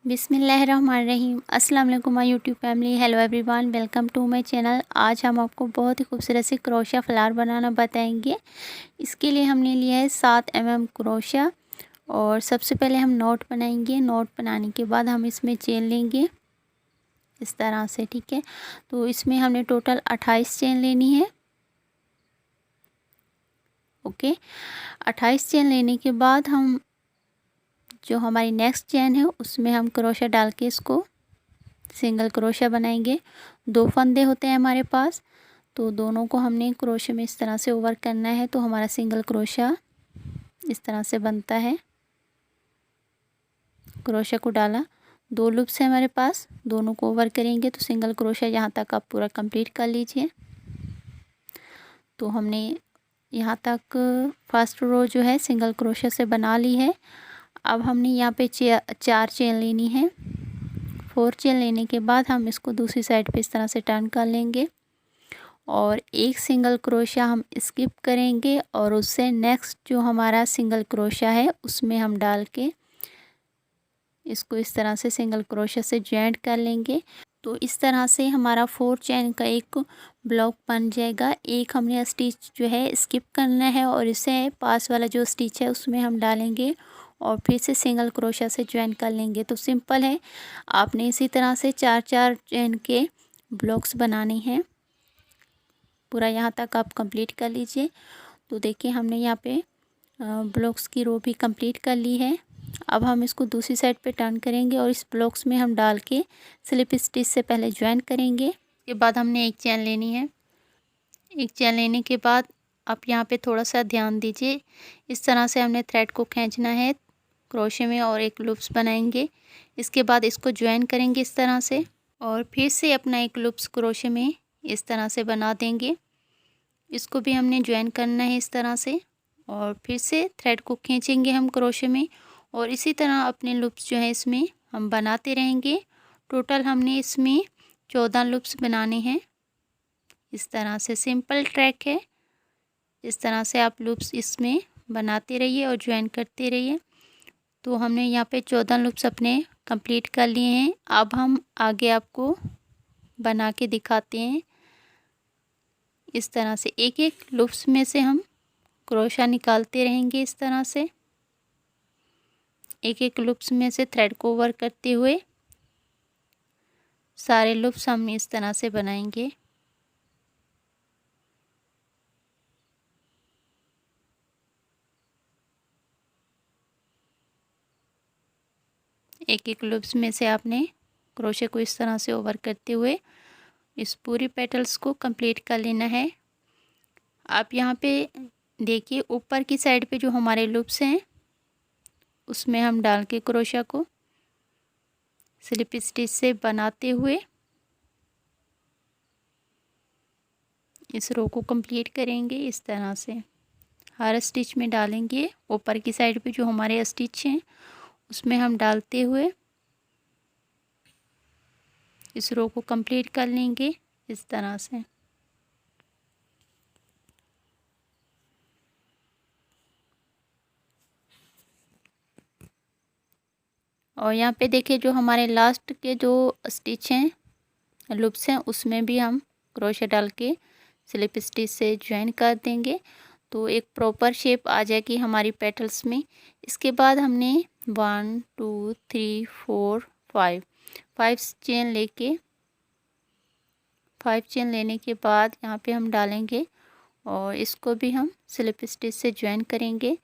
बिस्मिल्लाहिर्रहमानिर्रहीम। अस्सलाम वालेकुम my YouTube family. Hello everyone, welcome to my channel. आज हम आपको बहुत ही खूबसूरत से क्रोशा फ्लावर बनाना बताएंगे। इसके लिए हमने लिया है 7 क्रोशा। और सबसे पहले हम नॉट बनाएंगे। नॉट बनाने के बाद हम इसमें चेन लेंगे इस तरह से, ठीक है। तो इसमें हमने टोटल 28 चेन लेनी है। ओके, 28 चेन लेने के बाद हम जो हमारी नेक्स्ट चेन है उसमें हम क्रोशा डाल के इसको सिंगल क्रोशा बनाएंगे। 2 फंदे होते हैं हमारे पास, तो दोनों को हमने क्रोशे में इस तरह से ओवर करना है, तो हमारा सिंगल क्रोशा इस तरह से बनता है। क्रोशा को डाला, 2 लूप्स है हमारे पास, दोनों को ओवर करेंगे तो सिंगल क्रोशा यहाँ तक आप पूरा कंप्लीट कर लीजिए। तो हमने यहाँ तक फर्स्ट रो जो है सिंगल क्रोशा से बना ली है। अब हमने यहाँ पे 4 चेन लेनी है। 4 चेन लेने के बाद हम इसको दूसरी साइड पे इस तरह से टर्न कर लेंगे और एक सिंगल क्रोशा हम स्किप करेंगे और उससे नेक्स्ट जो हमारा सिंगल क्रोशा है उसमें हम डाल के इसको इस तरह से सिंगल क्रोशा से जॉइंट कर लेंगे। तो इस तरह से हमारा 4 चेन का एक ब्लॉक बन जाएगा। एक हमने स्टिच जो है स्किप करना है और इसे पास वाला जो स्टिच है उसमें हम डालेंगे और फिर से सिंगल क्रोशा से ज्वाइन कर लेंगे। तो सिंपल है, आपने इसी तरह से 4 चेन के ब्लॉक्स बनाने हैं। पूरा यहाँ तक आप कंप्लीट कर लीजिए। तो देखिए हमने यहाँ पे ब्लॉक्स की रो भी कंप्लीट कर ली है। अब हम इसको दूसरी साइड पे टर्न करेंगे और इस ब्लॉक्स में हम डाल के स्लिप स्टिच से पहले ज्वाइन करेंगे। उसके बाद हमने एक चेन लेनी है। एक चेन लेने के बाद आप यहाँ पे थोड़ा सा ध्यान दीजिए, इस तरह से हमने थ्रेड को खींचना है क्रोशे में और एक लूप्स बनाएंगे। इसके बाद इसको ज्वाइन करेंगे इस तरह से और फिर से अपना एक लूप्स क्रोशे में इस तरह से बना देंगे। इसको भी हमने ज्वाइन करना है इस तरह से और फिर से थ्रेड को खींचेंगे हम क्रोशे में और इसी तरह अपने लूप्स जो है इसमें हम बनाते रहेंगे। टोटल हमने इसमें 14 लूप्स बनाने हैं। इस तरह से सिंपल ट्रैक है, इस तरह से आप लूप्स इसमें बनाते रहिए और ज्वाइन करते रहिए। तो हमने यहाँ पे 14 लूप्स अपने कंप्लीट कर लिए हैं। अब हम आगे आपको बना के दिखाते हैं। इस तरह से एक एक लूप्स में से हम क्रोशा निकालते रहेंगे। इस तरह से एक एक लूप्स में से थ्रेड को ओवर करते हुए सारे लूप्स हम इस तरह से बनाएंगे। एक एक लूप्स में से आपने क्रोशे को इस तरह से ओवर करते हुए इस पूरी पेटल्स को कंप्लीट कर लेना है। आप यहाँ पे देखिए ऊपर की साइड पे जो हमारे लूप्स हैं उसमें हम डाल के क्रोशा को स्लिप स्टिच से बनाते हुए इस रो को कंप्लीट करेंगे। इस तरह से हर स्टिच में डालेंगे, ऊपर की साइड पे जो हमारे स्टिच हैं उसमें हम डालते हुए इस रो को कंप्लीट कर लेंगे इस तरह से। और यहाँ पे देखिए जो हमारे लास्ट के जो स्टिच हैं लूप्स हैं उसमें भी हम क्रोशा डाल के स्लिप स्टिच से ज्वाइन कर देंगे तो एक प्रॉपर शेप आ जाएगी हमारी पेटल्स में। इसके बाद हमने 1 2 3 4 5 चेन लेके 5 चेन लेने के बाद यहाँ पे हम डालेंगे और इसको भी हम स्लिप स्टिच से ज्वाइन करेंगे।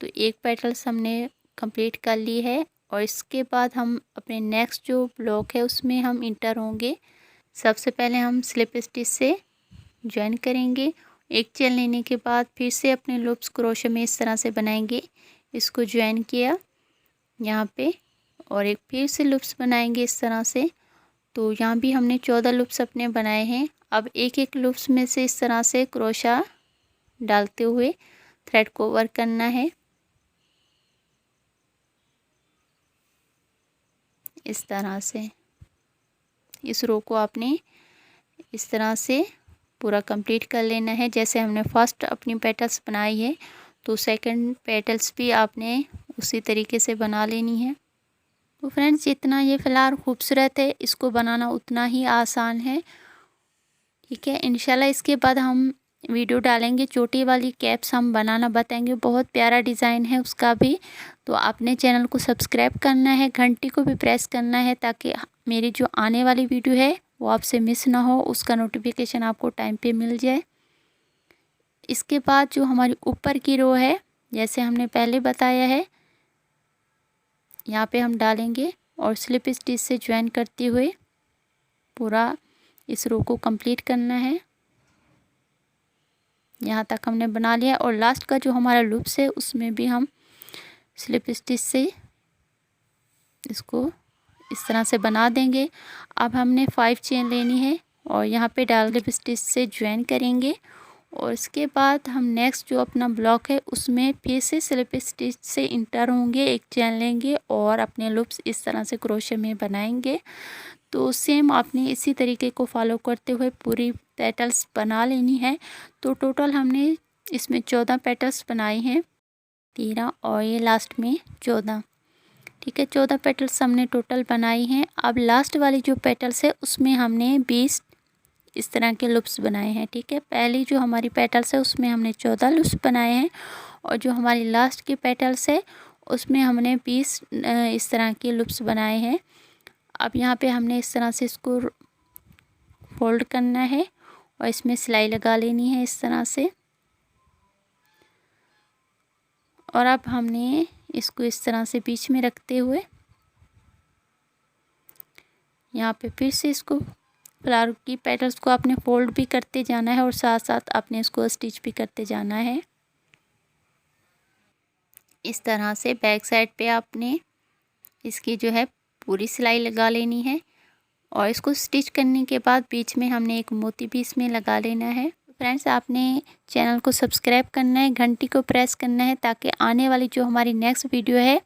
तो एक पेटल्स हमने कंप्लीट कर ली है और इसके बाद हम अपने नेक्स्ट जो ब्लॉक है उसमें हम इंटर होंगे। सबसे पहले हम स्लिप स्टिच से ज्वाइन करेंगे। एक चेन लेने के बाद फिर से अपने लूप्स क्रोशे में इस तरह से बनाएंगे। इसको ज्वाइन किया यहाँ पे और एक फिर से लूप्स बनाएंगे इस तरह से। तो यहाँ भी हमने 14 लूप्स अपने बनाए हैं। अब एक एक लूप्स में से इस तरह से क्रोशा डालते हुए थ्रेड को ओवर करना है इस तरह से। इस रो को आपने इस तरह से पूरा कंप्लीट कर लेना है। जैसे हमने फर्स्ट अपनी पेटल्स बनाई है तो सेकंड पेटल्स भी आपने उसी तरीके से बना लेनी है। तो फ्रेंड्स जितना ये फ्लावर खूबसूरत है, इसको बनाना उतना ही आसान है। ठीक है, इंशाल्लाह इसके बाद हम वीडियो डालेंगे, चोटी वाली कैप्स हम बनाना बताएंगे। बहुत प्यारा डिज़ाइन है उसका भी। तो आपने चैनल को सब्सक्राइब करना है, घंटी को भी प्रेस करना है, ताकि मेरी जो आने वाली वीडियो है वो आपसे मिस ना हो, उसका नोटिफिकेशन आपको टाइम पे मिल जाए। इसके बाद जो हमारी ऊपर की रो है, जैसे हमने पहले बताया है, यहाँ पे हम डालेंगे और स्लिप स्टिच से ज्वाइन करते हुए पूरा इस रो को कंप्लीट करना है। यहाँ तक हमने बना लिया और लास्ट का जो हमारा लूप्स है उसमें भी हम स्लिप स्टिच से इसको इस तरह से बना देंगे। अब हमने 5 चेन लेनी है और यहाँ पे डाल स्लिप स्टिच से ज्वाइन करेंगे और इसके बाद हम नेक्स्ट जो अपना ब्लॉक है उसमें फिर से स्लिप स्टिच से इंटर होंगे, एक चेन लेंगे और अपने लूप्स इस तरह से क्रोशे में बनाएंगे। तो सेम आपने इसी तरीके को फॉलो करते हुए पूरी पेटल्स बना लेनी है। तो टोटल हमने इसमें 14 पेटल्स बनाई हैं, 13 और ये लास्ट में 14। ठीक है, 14 पेटल्स हमने टोटल बनाई हैं। अब लास्ट वाली जो पेटल्स है उसमें हमने 20 इस तरह के लूप्स बनाए हैं। ठीक है, पहली जो हमारी पेटल्स है उसमें हमने 14 लूप्स बनाए हैं और जो हमारी लास्ट की पेटल्स है उसमें हमने 20 इस तरह के लूप्स बनाए हैं। अब यहाँ पे हमने इस तरह से इसको फोल्ड करना है और इसमें सिलाई लगा लेनी है इस तरह से। और अब हमने इसको इस तरह से बीच में रखते हुए यहाँ पे फिर से इसको फ्लावर की पेटल्स को आपने फोल्ड भी करते जाना है और साथ साथ आपने इसको स्टिच भी करते जाना है। इस तरह से बैक साइड पे आपने इसकी जो है पूरी सिलाई लगा लेनी है और इसको स्टिच करने के बाद बीच में हमने एक मोती भी इसमें लगा लेना है। फ्रेंड्स आपने चैनल को सब्सक्राइब करना है, घंटी को प्रेस करना है, ताकि आने वाली जो हमारी नेक्स्ट वीडियो है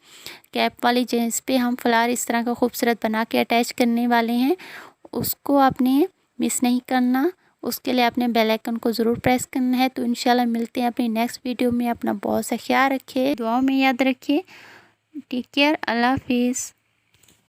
कैप वाली, जिस पे हम फ्लावर इस तरह का खूबसूरत बना के अटैच करने वाले हैं, उसको आपने मिस नहीं करना। उसके लिए आपने बेल आइकन को ज़रूर प्रेस करना है। तो इंशाल्लाह मिलते हैं अपनी नेक्स्ट वीडियो में। अपना बहुत सा ख्याल रखिए, दुआओं में याद रखिए। टेक केयर, अल्लाह हाफिज़।